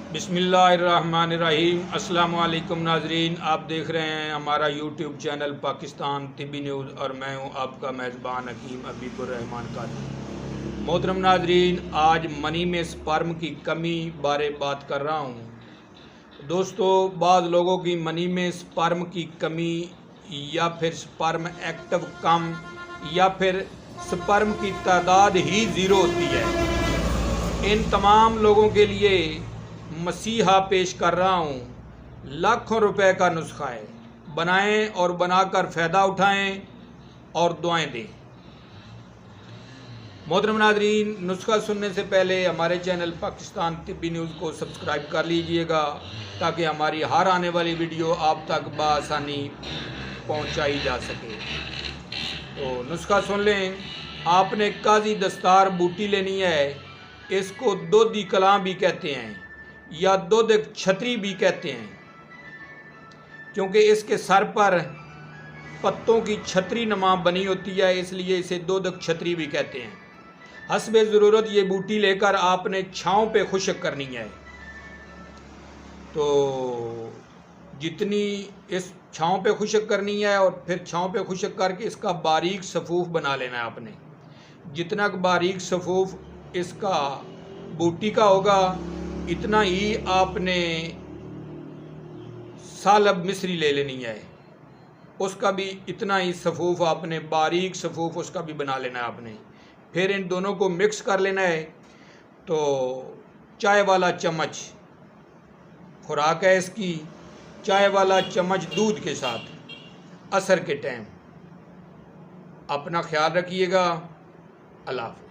बिस्मिल्लाहिर्रहमानिर्रहीम। अस्सलाम वालेकुम नाजरीन, आप देख रहे हैं हमारा यूट्यूब चैनल पाकिस्तान तिब्बी न्यूज़ और मैं हूं आपका मेज़बान हकीम हबीबुर्रहमान कादरी। मोहतरम नाजरीन, आज मनी में स्पर्म की कमी बारे बात कर रहा हूं। दोस्तों, बाज़ लोगों की मनी में स्पर्म की कमी या फिर स्पर्म एक्टिव कम या फिर स्पर्म की तादाद ही ज़ीरो होती है। इन तमाम लोगों के लिए मसीहा पेश कर रहा हूँ। लाखों रुपए का नुस्खा है, बनाएं और बनाकर फ़ायदा उठाएं और दुआएं दें। मोहतरम नाज़रीन, नुस्खा सुनने से पहले हमारे चैनल पाकिस्तान तिब्बी न्यूज़ को सब्सक्राइब कर लीजिएगा ताकि हमारी हर आने वाली वीडियो आप तक बआसानी पहुंचाई जा सके। तो नुस्खा सुन लें। आपने काजी दस्तार बूटी लेनी है। इसको दूधी कलां भी कहते हैं या दूध छतरी भी कहते हैं, क्योंकि इसके सर पर पत्तों की छतरी नमा बनी होती है, इसलिए इसे दूध छतरी भी कहते हैं। हस्बे ज़रूरत ये बूटी लेकर आपने छाँव पे खुश्क करनी है। तो जितनी इस छाँव पे खुश्क करनी है और फिर छाँव पे खुश्क करके इसका बारीक सफ़ूफ बना लेना है आपने। जितना बारीक सफ़ूफ इसका बूटी का होगा, इतना ही आपने सालब मिस्री ले लेनी है। उसका भी इतना ही सफ़ूफ आपने बारीक सफ़ूफ उसका भी बना लेना है आपने। फिर इन दोनों को मिक्स कर लेना है। तो चाय वाला चम्मच खुराक है इसकी, चाय वाला चम्मच दूध के साथ असर के टाइम। अपना ख्याल रखिएगा। अल्लाह हाफ़िज़।